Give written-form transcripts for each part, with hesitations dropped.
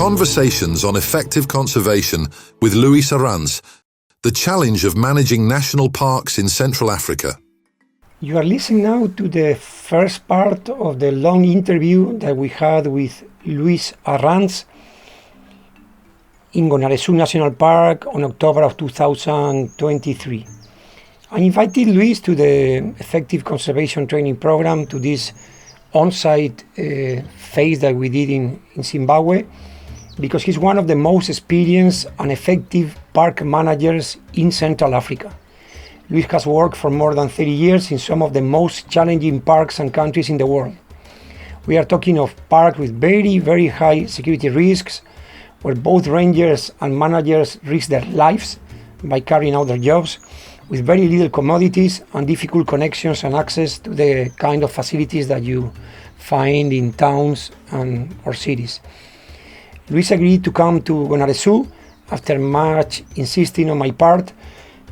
Conversations on effective conservation with Luis Arranz, the challenge of managing national parks in Central Africa. You are listening now to the first part of the long interview that we had with Luis Arranz in Gonarezhou National Park on October of 2023. I invited Luis to the Effective Conservation Training Program, to this on-site phase that we did in Zimbabwe, because he's one of the most experienced and effective park managers in Central Africa. Luis has worked for more than 30 years in some of the most challenging parks and countries in the world. We are talking of parks with very, very high security risks, where both rangers and managers risk their lives by carrying out their jobs, with very little commodities and difficult connections and access to the kind of facilities that you find in towns or cities. Luis agreed to come to Gonarezhou after much insisting on my part,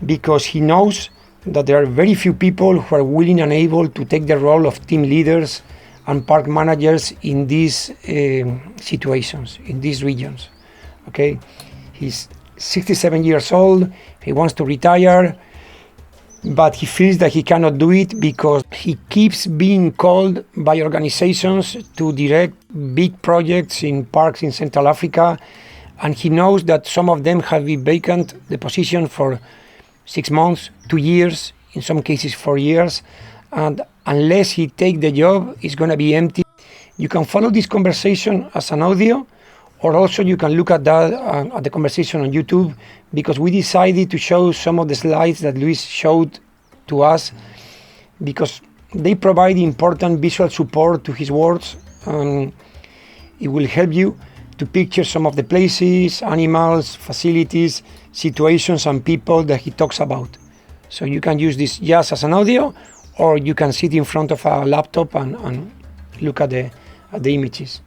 because he knows that there are very few people who are willing and able to take the role of team leaders and park managers in these situations, in these regions. Okay, he's 67 years old, he wants to retire, but he feels that he cannot do it because he keeps being called by organizations to direct big projects in parks in Central Africa, and he knows that some of them have been vacant the position for 6 months, 2 years, in some cases 4 years, and unless he takes the job, it's going to be empty. You can follow this conversation as an audio, or also you can look at that at the conversation on YouTube, because we decided to show some of the slides that Luis showed to us, because they provide important visual support to his words, and it will help you to picture some of the places, animals, facilities, situations and people that he talks about. So you can use this just as an audio, or you can sit in front of a laptop and look at the images.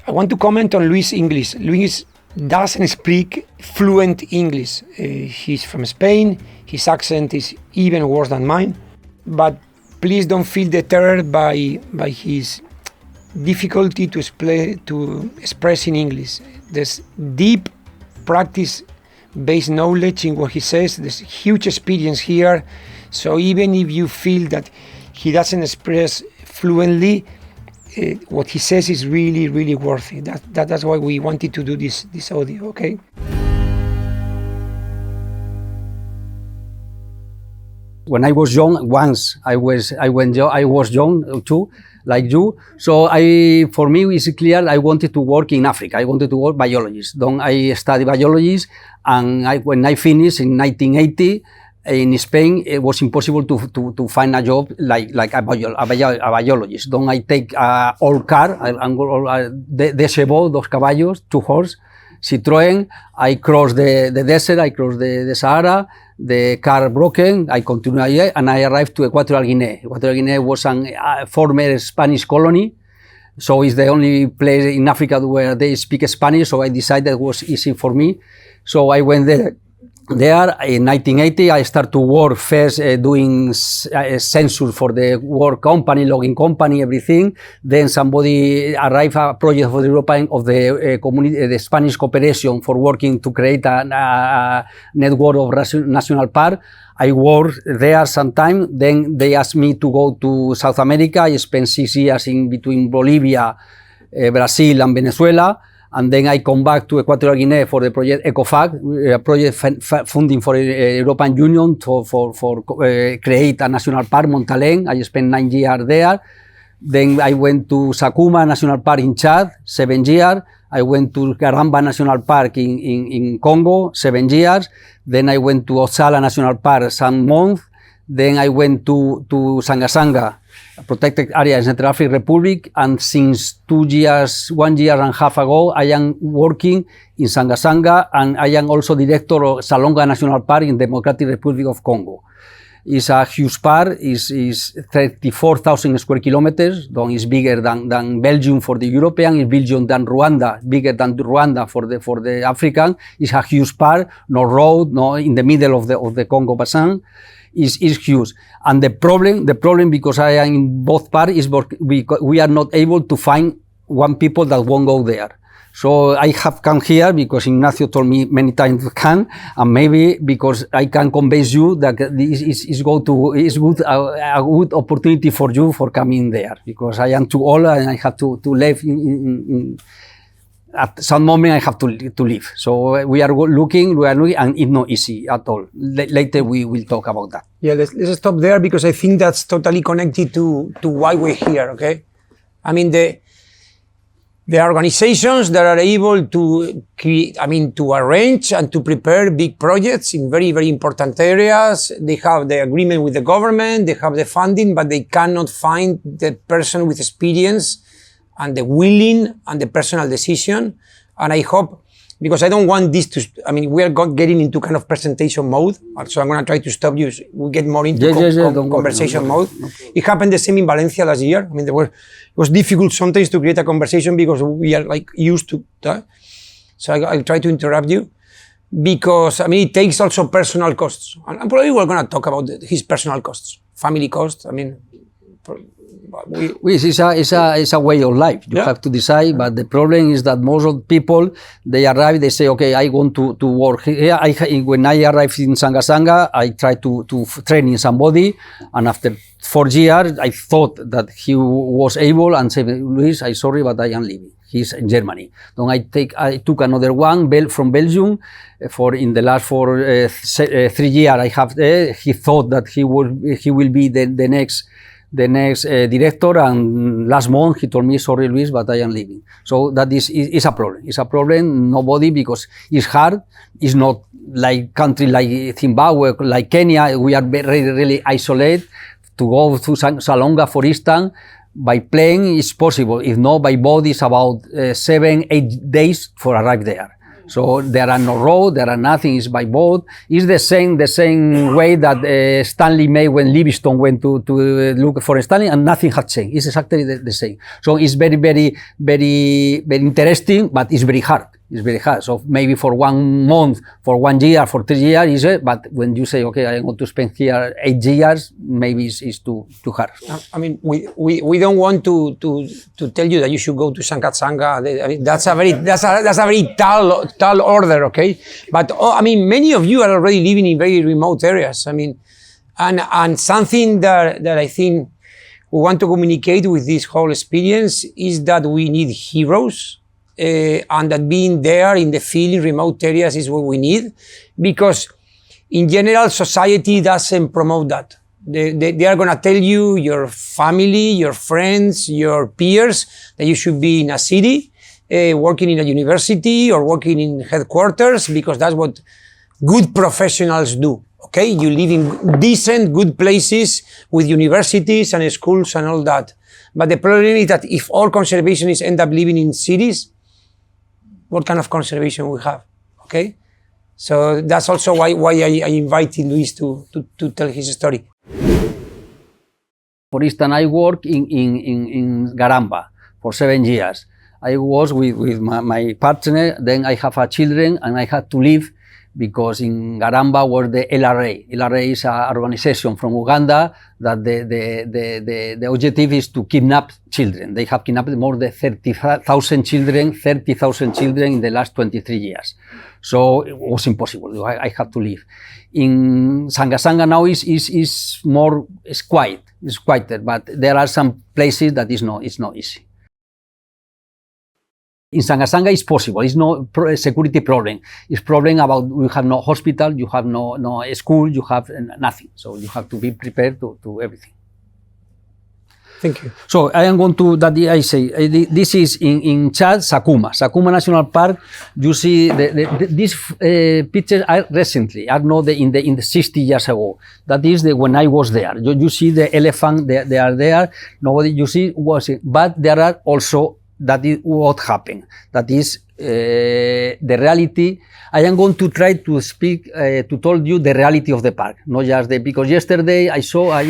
I want to comment on Luis' English. Luis doesn't speak fluent English. He's from Spain. His accent is even worse than mine. But please don't feel deterred by his difficulty to express in English. There's deep practice-based knowledge in what he says. There's huge experience here. So even if you feel that he doesn't express fluently, what he says is really, really worthy. That's why we wanted to do this audio, okay? When I was young, once I was young too, like you. So for me it's clear I wanted to work in Africa. I wanted to work biologist. Then I studied biology, and when I finished in 1980. In Spain, it was impossible to find a job like a biologist. Then I take old car, de chevaux, dos caballos, 2 horses, Citroën. I cross the desert, I cross the Sahara. The car broken. I continue and I arrived to Equatorial Guinea. Equatorial Guinea was a former Spanish colony, so it's the only place in Africa where they speak Spanish. So I decided it was easy for me. So I went there. In 1980, I started to work first doing census for the work company, logging company, everything. Then somebody arrived a project for the European of the community, the Spanish cooperation for working to create a network of national park. I worked there some time. Then they asked me to go to South America. I spent 6 years in between Bolivia, Brazil, and Venezuela. And then I come back to Equatorial Guinea for the project ECOFAC, a project funding for European Union for create a national park, Montalén. I spent 9 years there. Then I went to Sakuma National Park in Chad, 7 years. I went to Garamba National Park in Congo, 7 years. Then I went to Osala National Park some months. Then I went to Sangasanga, a protected area in Central African Republic, and since 1 year and a half ago, I am working in Sangasanga, and I am also director of Salonga National Park in Democratic Republic of Congo. It's a huge park. It's 34,000 square kilometers. It's bigger than Belgium for the European. It's bigger than Rwanda, bigger than Rwanda for the African. It's a huge park. No road, no in the middle of the Congo Basin. Is huge. And the problem because I am in both parts is we are not able to find one people that won't go there. So I have come here because Ignacio told me many times can, and maybe because I can convince you that this is a good opportunity for you for coming there, because I am too old and I have to live at some moment I have to leave. So we are looking, and it's not easy at all. Later we will talk about that. Yeah, let's stop there, because I think that's totally connected to why we're here, okay? I mean, there are organizations that are able to create, to arrange and to prepare big projects in very, very important areas. They have the agreement with the government, they have the funding, but they cannot find the person with experience and the willing and the personal decision. And I hope, because I don't want this to, we are getting into kind of presentation mode, so I'm going to try to stop you. We get more into conversation mode. It happened the same in Valencia last year. It was difficult sometimes to create a conversation because we are used to that. So I'll try to interrupt you, because it takes also personal costs. And probably we're going to talk about his personal costs, family costs. It's a way of life. You have to decide, but the problem is that most of the people, they arrive, they say, okay, I want to work here. When I arrived in Sanga, I tried to train somebody, and after 4 years, I thought that he was able, and said, Luis, I'm sorry, but I am leaving. He's in Germany. Then I took another one from Belgium. In the last 3 years, he thought that he will be the next director, and last month he told me, sorry Luis, but I am leaving. So that is a problem. It's a problem, nobody, because it's hard. It's not like country like Zimbabwe, like Kenya. We are really isolated. To go to Salonga, for instance, by plane is possible. If not, by boat is about 7-8 days for arrive there. So there are no road, there are nothing, it's by boat. It's the same way that Stanley made when Livingstone went to look for Stanley, and nothing has changed. It's exactly the same. So it's very, very, very, very interesting, but it's very hard. It's very hard. So maybe for 1 month, for 1 year, for 3 years, but when you say, okay, I want to spend here 8 years, maybe it's too hard. We don't want to tell you that you should go to Sangatsanga. That's a very tall order, okay? But many of you are already living in very remote areas. And something that I think we want to communicate with this whole experience is that we need heroes. And that being there in the field in remote areas is what we need, because in general society doesn't promote that. They are going to tell you, your family, your friends, your peers, that you should be in a city, working in a university or working in headquarters, because that's what good professionals do. Okay, you live in decent, good places with universities and schools and all that. But the problem is that if all conservationists end up living in cities, what kind of conservation we have, okay? So that's also why I invited Luis to tell his story. For instance, I work in Garamba for 7 years. I was with my partner, then I have children, and I had to leave because in Garamba was the LRA. LRA is an organization from Uganda that the objective is to kidnap children. They have kidnapped more than 30,000 children in the last 23 years. So it was impossible. I had to leave. In Sanga now is more, it's quiet. It's quieter, but there are some places that it's not easy. In Sanga it's possible. It's no security problem. It's problem about you have no hospital, you have no school, you have nothing. So you have to be prepared to everything. Thank you. So I am going to, that I say, this is in Chad, Sakuma National Park. You see these pictures are recently, are not in the 60 years ago. That is when I was there. You see the elephant, they are there. Nobody, you see, but there are also, that is what happened. That is the reality. I am going to try to speak, to tell you the reality of the park, not just because yesterday I saw,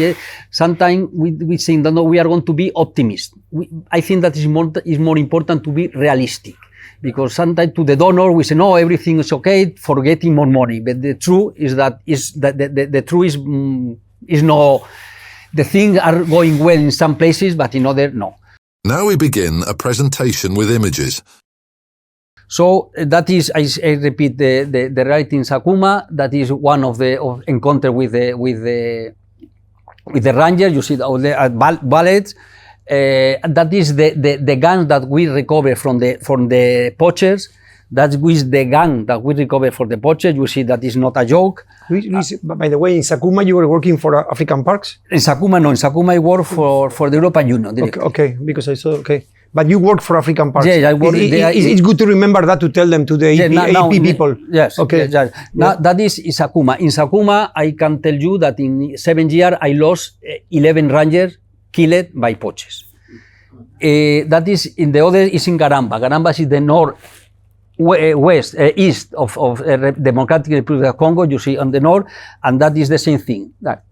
sometimes we think that no, we are going to be optimists. I think that is more important to be realistic, because sometimes to the donor we say, no, everything is okay, for getting more money. But the truth is that the truth is no, the things are going well in some places, but in others, no. Now we begin a presentation with images. So that is, I repeat, the reality in Sakuma. That is one of the encounter with the ranger. You see all the ballets. That is the gun that we recover from the poachers. That is the gun that we recover for the poachers. You see that is not a joke. Luis, by the way, in Sakuma you were working for African parks? In Sakuma, no. In Sakuma I work for the European Union. Okay, because I saw, okay. But you work for African parks. Yeah, I work. It's good to remember that, to tell them to the AP people. Yes. Okay. Yes. Now, that is in Sakuma. In Sakuma, I can tell you that in 7 years I lost 11 rangers killed by poachers. That is in the other is in Garamba. Garamba is the east of Democratic Republic of Congo. You see on the north, and that is the same thing. That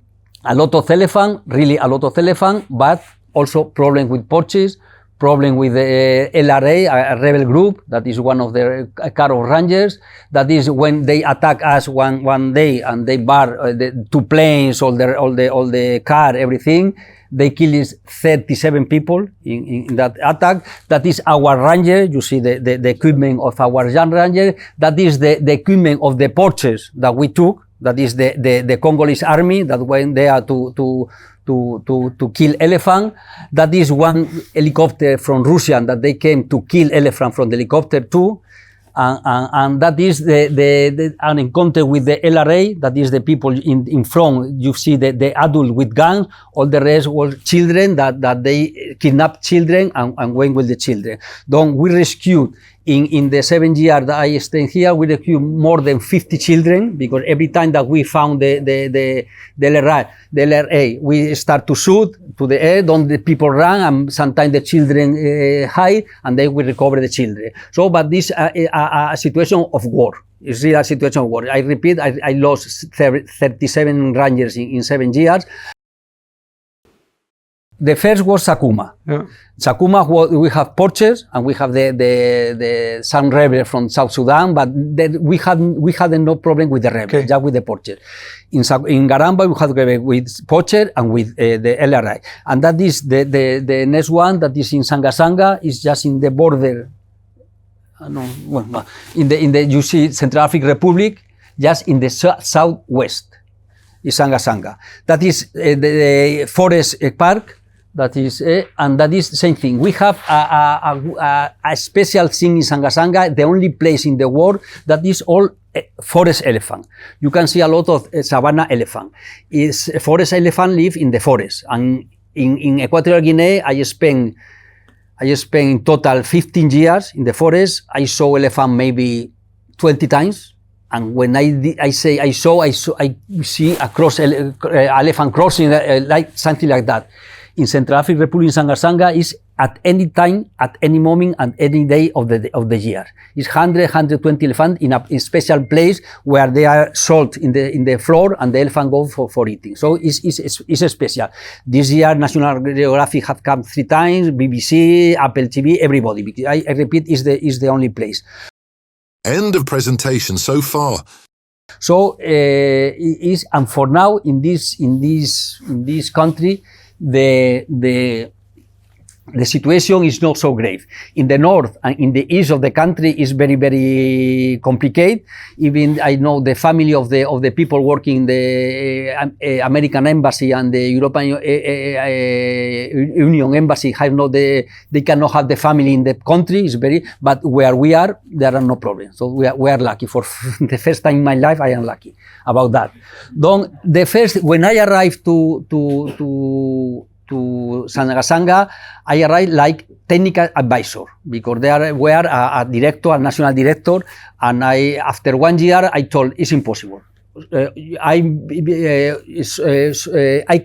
a lot of elephant, really a lot of elephant, but also problem with poachers. Problem with the LRA, a rebel group, that is one of the Karo Rangers. That is when they attack us one day and they bar the 2 planes, all the car, everything. They kill 37 people in that attack. That is our ranger. You see the equipment of our young ranger. That is the equipment of the poachers that we took. That is the Congolese army that went there to kill elephant. That is one helicopter from Russia that they came to kill elephant from the helicopter too. And that is an encounter with the LRA. That is the people in front. You see the adult with guns. All the rest were children that they kidnapped children and went with the children. Then we rescued in the 7 years that I stayed here, we rescued more than 50 children, because every time that we found the LRA, we start to shoot to the air, then the people run, and sometimes the children hide, and then we recover the children. So, but this a situation of war. It's really a situation of war. I repeat, I lost 37 rangers in 7 years. The first was Sakuma. Yeah. Sakuma, we have poachers and we have the some rebels from South Sudan, but we had no problem with the rebels, just with the poachers. In Garamba, we had rebels with poacher and with the LRI. And that is the next one, that is in Sanga is just in the border. In the you see Central African Republic, just in the southwest is Sanga. That is the forest park. That is, and that is the same thing. We have a special thing in Sanga, the only place in the world that is all forest elephant. You can see a lot of savanna elephant. Forest elephant live in the forest. And in Equatorial Guinea, I spent in total 15 years in the forest. I saw elephant maybe 20 times. And when I see a elephant crossing, like something like that. In Central African Republic, in Sanga is at any time, at any moment, and any day of the year. It's 120 elephants in a special place where they are sold in the floor, and the elephant go for eating. So it's special. This year, National Geographic have come 3 times, BBC, Apple TV, everybody. Because I repeat, is the only place. End of presentation so far. So and for now in this country, the situation is not so grave. In the north and in the east of the country is very, very complicated. Even I know the family of the people working in the American embassy and the European Union embassy they cannot have the family in the country. It's but where we are, there are no problems. So we are lucky. For the first time in my life, I am lucky about that. When I arrived to Sanga, I arrived like technical advisor, because there were a director, a national director, and after 1 year, I told it's impossible. I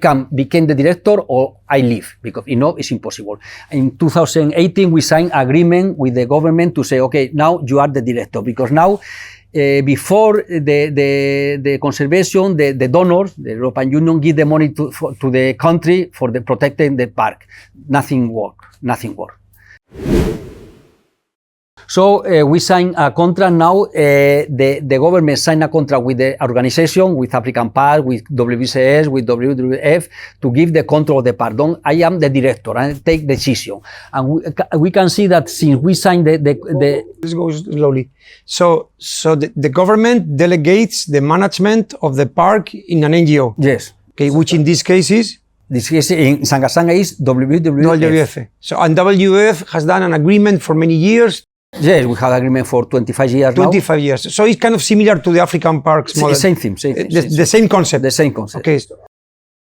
can become the director or I leave, because it's impossible. In 2018, we signed agreement with the government to say, okay, now you are the director, because now before the conservation, the donors, the European Union, give the money to the country for protecting the park. Nothing worked. So we signed a contract now. The government signed a contract with the organization, with African Park, with WCS, with WWF, to give the control of the park. I am the director and take decision. And we can see that since we signed Let's go slowly. So the government delegates the management of the park in an NGO. Yes. Okay, which in this case is? This case in Sangasanga is WWF. WWF. So, and WWF has done an agreement for many years. Yes, we have agreement for 25 years 25 years. So it's kind of similar to the African parks model. Same thing. The same concept. The same concept. Okay.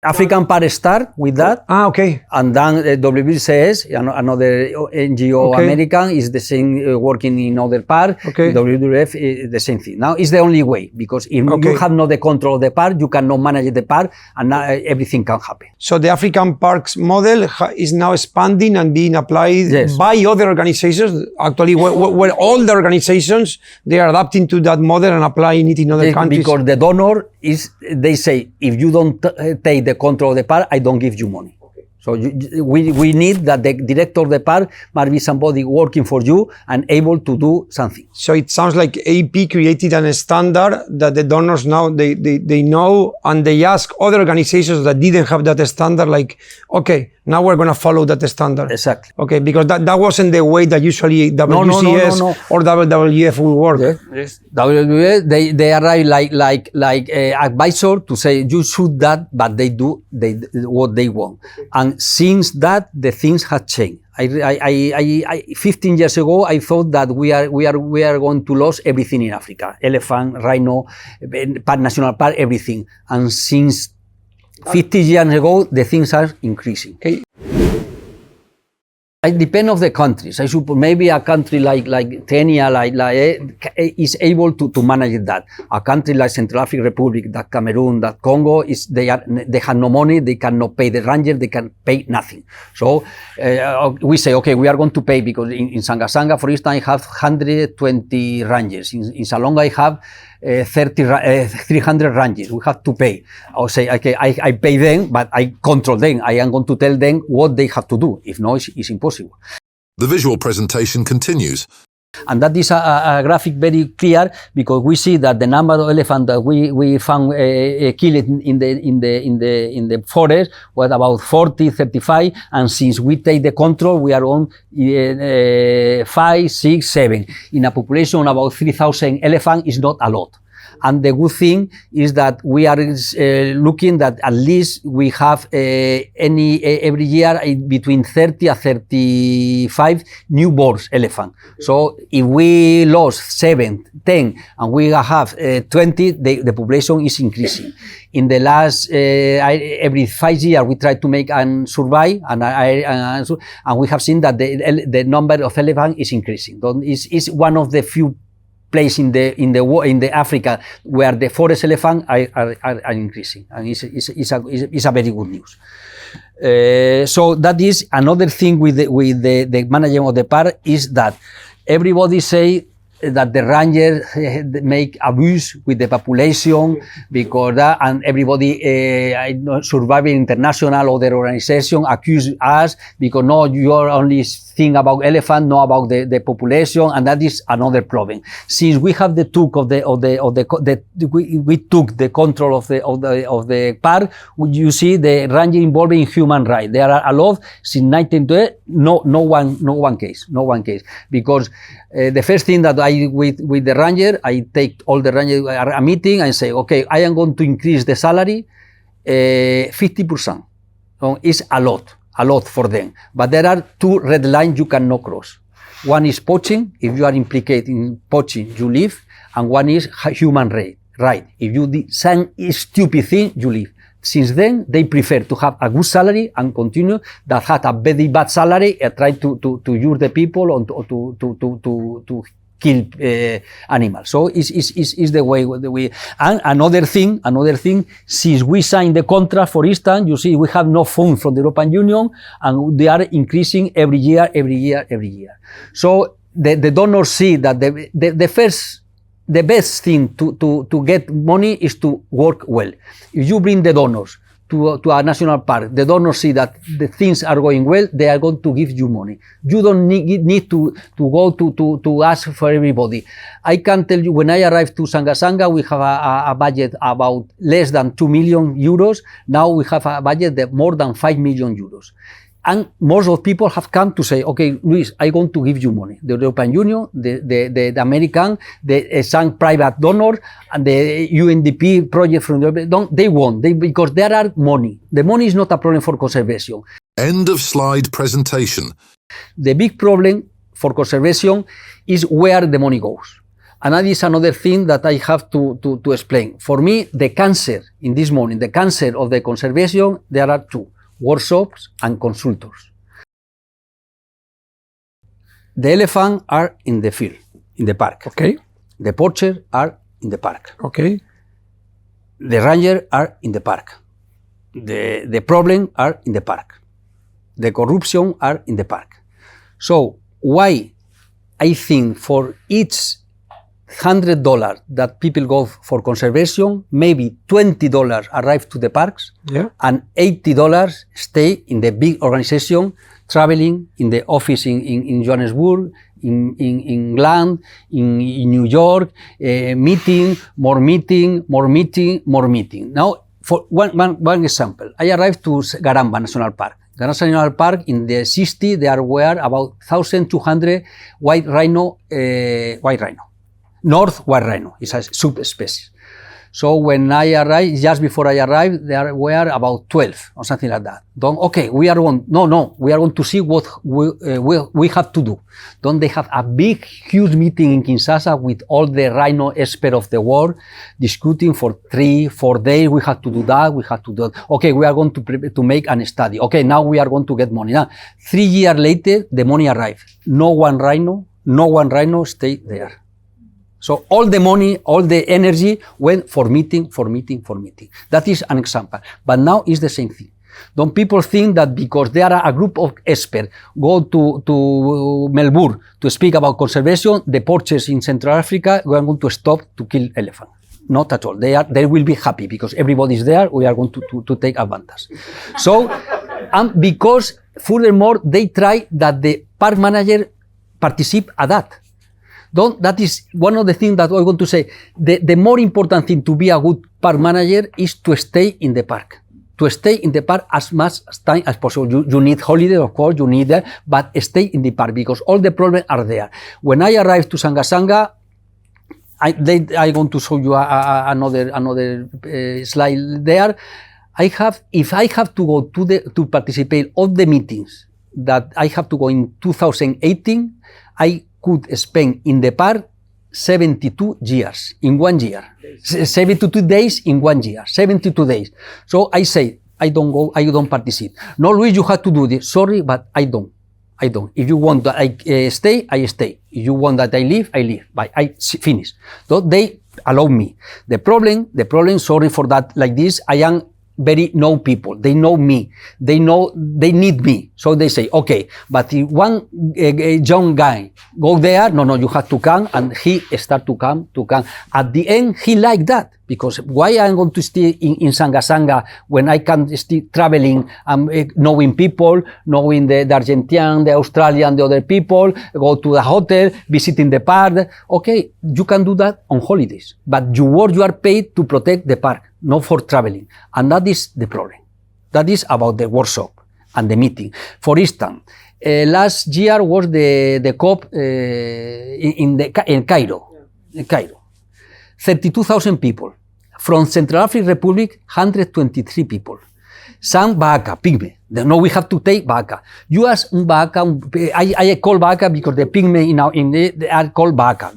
African Park start with that. Okay. And then WCS, another NGO American, is the same working in other park. Okay. WWF is the same thing. Now it's the only way, because if you have not the control of the park, you cannot manage the park, and everything can happen. So the African parks model is now expanding and being applied by other organizations. Actually, where all the organizations, they are adapting to that model and applying it in other countries. Because the donor they say, if you don't take the control of the park, I don't give you money. So we need that the director of the park must be somebody working for you and able to do something. So it sounds like AP created a standard that the donors now, they know, and they ask other organizations that didn't have that standard, like, okay, now we're going to follow that standard. Exactly. Okay, because that wasn't the way that usually WCS or WWF will work. Yes. WWF, they arrive like advisor to say, you should that, but they do what they want. And since that, the things have changed. 15 years ago, I thought that we are going to lose everything in Africa: elephant, rhino, national park, everything. And since 50 years ago, the things are increasing. Okay. It depends on the countries. I suppose maybe a country like Kenya, is able to manage that. A country like Central African Republic, that Cameroon, that Congo, they have no money. They cannot pay the ranger. They can pay nothing. So we say, okay, we are going to pay, because in Sangasanga, for instance, I have 120 rangers. In Salonga, I have 300 rangers. We have to pay. I'll say, okay, I pay them, but I control them. I am going to tell them what they have to do. If not, it's impossible. The visual presentation continues. And that is a graphic very clear, because we see that the number of elephants that we found killed in the forest was about 40, 35, and since we take the control, we are on 5, 6, 7. In a population of about 3,000 elephants is not a lot. And the good thing is that we are looking that at least we have every year between 30 and 35 newborn elephants. So if we lost 7, 10, and we have 20, the population is increasing. In the last, every 5 years, we try to make and survive, and we have seen that the number of elephants is increasing. It's one of the few place in the Africa where the forest elephant are increasing, and it's a very good news. So that is another thing with the management of the park, is that everybody say that the rangers make abuse with the population, because that, and everybody surviving international other organization accuse us, because no, you are only think about elephant, not about the population, and that is another problem. Since we have we took the control of the park, you see the ranger involved in human rights. There are a lot since 1920. No one case, because the first thing that I with the ranger, I take all the rangers a meeting and say, okay, I am going to increase the salary 50%. So it's a lot for them. But there are 2 red lines you cannot cross. One is poaching. If you are implicated in poaching, you leave. And one is human right. If you do some stupid thing, you leave. Since then, they prefer to have a good salary and continue than have a very bad salary and try to use the people or to kill animals. So it's the way we. And another thing, since we signed the contract, for instance, you see we have no funds from the European Union, and they are increasing every year. So the donors see that the best thing to get money is to work well. If you bring the donors to a national park, the donors see that the things are going well, they are going to give you money. You don't need to go to ask for everybody. I can tell you, when I arrived to Sanga, we have a budget about less than 2 million euros. Now we have a budget that more than 5 million euros. And most of people have come to say, okay, Luis, I'm going to give you money. The European Union, the American, some private donor, and the UNDP project from the they won. Because there are money. The money is not a problem for conservation. End of slide presentation. The big problem for conservation is where the money goes. And that is another thing that I have to explain. For me, the cancer in this morning, the cancer of the conservation, there are two. Workshops and consultors. The elephants are in the field, in the park. Okay. The poachers are in the park. Okay. The rangers are in the park. The problems are in the park. The corruption are in the park. So why I think for each $100 that people go for conservation, maybe $20 arrive to the parks, and $80 stay in the big organization, traveling in the office in Johannesburg, in England, in New York, meeting, more meeting, more meeting, more meeting. Now, for one example, I arrived to Garamba National Park. Garamba National Park, in the 60s, there were about 1,200 white rhino. North white rhino is a subspecies. So when I arrived, just before I arrived, there were about 12 or something like that. Okay, we are going to see what we have to do. They have a big, huge meeting in Kinshasa with all the rhino experts of the world, discuting for 3-4 days. We have to do that, we have to do that. Okay, we are going to make a study. Okay, now we are going to get money. Now, 3 years later, the money arrived. No one rhino stayed there. So all the money, all the energy went for meeting. That is an example. But now it's the same thing. Don't people think that because there are a group of experts go to Melbourne to speak about conservation, the poachers in Central Africa are going to stop to kill elephants? Not at all. They will be happy because everybody is there. We are going to take advantage. So, and because furthermore, they try that the park manager participate at that. That is one of the things that I want to say. The more important thing to be a good park manager is to stay in the park. To stay in the park as much time as possible. You need holiday, of course, you need that, but stay in the park because all the problems are there. When I arrived to Sanga, I'm going to show you another slide there. If I have to go to participate all the meetings that I have to go in 2018, I could spend in the park 72 years in 1 year. 72 days in 1 year. 72 days. So I say, I don't go, I don't participate. No, Luis, you have to do this. Sorry, but I don't. If you want that I stay, I stay. If you want that I leave, I leave. But I finish. So they allow me. The problem, sorry for that, like this, I am very know people. They know me. They know they need me. So they say, okay, but if one young guy go there, no, you have to come, and he start to come. At the end, he like that because why I'm going to stay in Sanga when I can stay traveling and knowing people, knowing the Argentinian, the Australian, the other people, go to the hotel, visiting the park. Okay, you can do that on holidays, but you are paid to protect the park, not for traveling. And that is the problem. That is about the workshop and the meeting. For instance, last year was the COP in Cairo. 32,000 people. From Central African Republic, 123 people. Some vaca, pygmy. No, we have to take vaca. You ask vaca, I call vaca because the pygmy they are called vaca.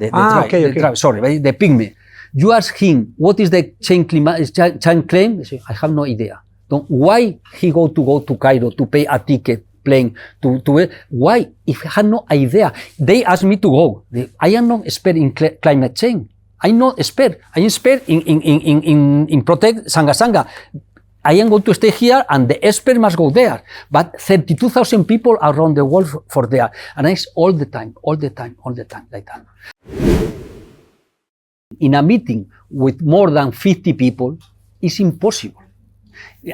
Sorry, the pygmy. You ask him, what is the chain claim? I have no idea. Why he go to Cairo to pay a ticket plane to why? If he had no idea. They asked me to go. I am not expert in climate change. I'm not expert. I am expert in protect Sanga. I am going to stay here and the expert must go there. But 32,000 people around the world for there. And it's all the time, like that. In a meeting with more than 50 people, it's impossible.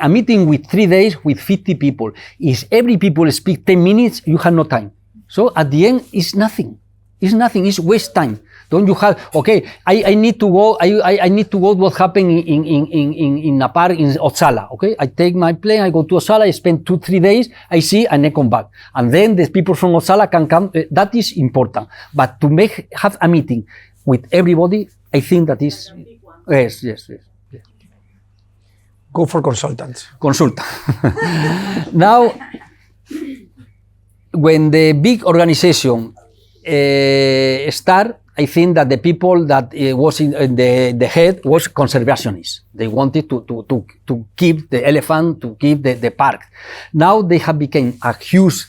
A meeting with 3 days with 50 people. If every people speak 10 minutes, you have no time. So at the end, it's nothing. It's nothing. It's waste time. Don't you have, okay, I need to go, I need to go what happened in a park in Otsala, okay? I take my plane, I go to Otsala, I spend 2-3 days, I see, and I come back. And then the people from Otsala can come, that is important. But to have a meeting with everybody, I think that is, yes. Go for consultants. Consultant. Now, when the big organization start, I think that the people that was in the head was conservationists. They wanted to keep the elephant, to keep the park. Now they have become a huge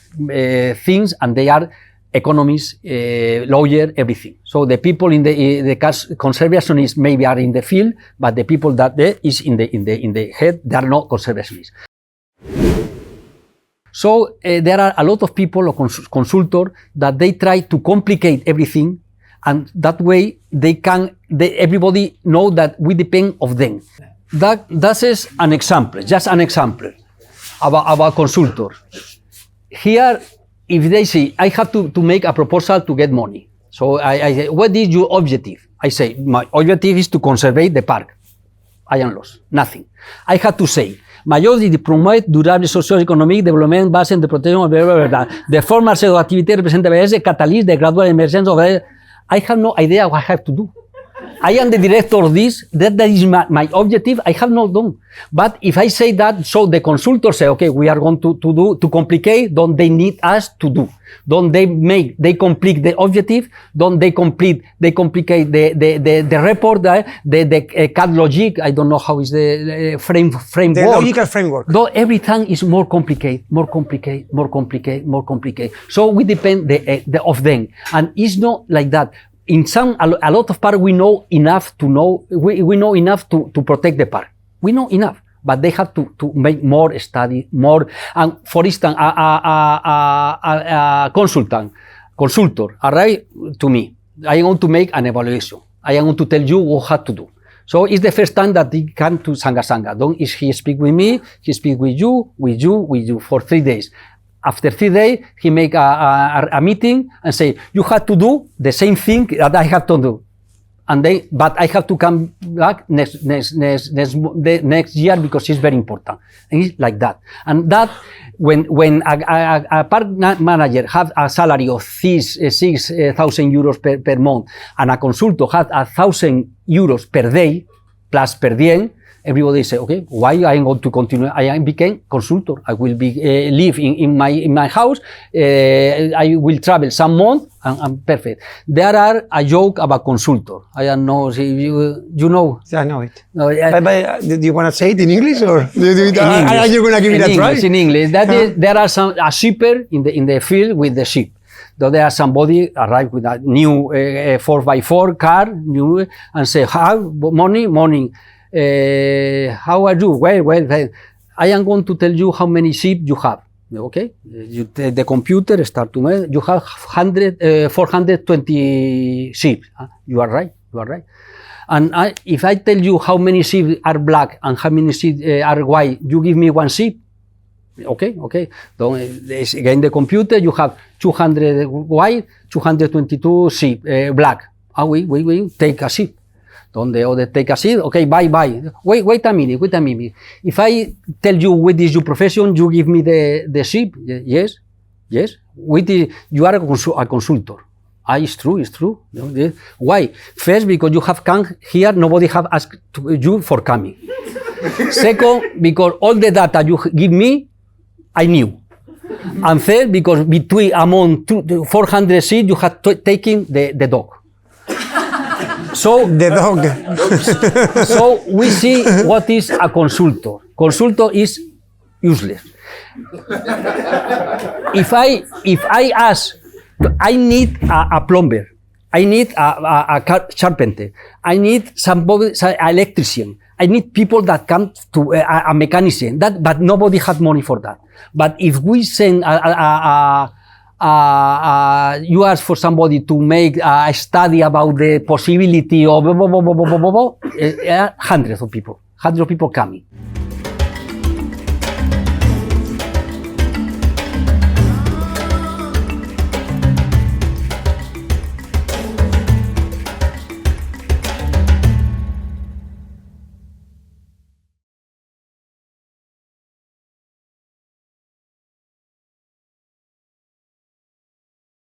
things, and they are economists, lawyer, everything. So the people in the conservationists maybe are in the field, but the people that is in the head, they are not conservationists. So there are a lot of people or consultors that they try to complicate everything, and that way everybody know that we depend of them. That is an example, just an example about consultors. Here, if they say, I have to make a proposal to get money. So I say, what is your objective? I say, my objective is to conserve the park. I am lost, nothing. I have to say, my objective is to promote durable socio-economic development based on the protection of the formal set of activities represented as a catalyst, the gradual emergence of I have no idea what I have to do. I am the director of this, that is my objective, I have not done. But if I say that, so the consultants say, okay, we are going to complicate, don't they need us to do? Don't they complete the objective? Don't they complicate the report, the CAD logic, I don't know how is the framework. The logical framework. Though every time is more complicated. So we depend of them. And it's not like that. In a lot of parks, we know enough to know, we know enough to protect the park. We know enough, but they have to make more study, more. And for instance, a consultor arrive to me. I want to make an evaluation. I want to tell you what have to do. So it's the first time that he come to Sanga. Don't he speak with me? He speak with you for 3 days. After 3 days, he make a meeting and say, you have to do the same thing that I have to do. But I have to come back next year because it's very important. And it's like that. And that, when a park manager has a salary of 6,000 euros per month, and a consultant has 1,000 euros per day, plus per diem, everybody say, okay, why I am going to continue? I became consultant. I will live in my house. I will travel some month, and I'm perfect. There are a joke about consultant. I don't know if you know. I know it. No, but do you want to say it in English, or are you going to give it a try? In English. There are a shipper in the field with the ship. Though there are somebody arrived with a new 4x4 car, new, and say, how morning. How are you? Well, I am going to tell you how many sheep you have. Okay? You take the computer, start to make, you have 420 sheep. You are right. And if I tell you how many sheep are black and how many sheep are white, you give me 1 sheep. Okay. So again, the computer, you have 200 white, 222 sheep, black. We take a sheep. Don't the other take a seat? Okay, bye. Wait a minute. If I tell you what is your profession, you give me the sheep? Yes. You are a consultant. It's true. Why? First, because you have come here, nobody have asked you for coming. Second, because all the data you give me, I knew. And third, because among 400 sheep, you have taken the dog. So the dog. So we see what is a consultor. Consultor is useless. If I ask, I need a plumber, I need a carpenter, I need somebody, an electrician, I need people that come to a mechanician. But nobody has money for that. But if we send you ask for somebody to make a study about the possibility of hundreds of people coming.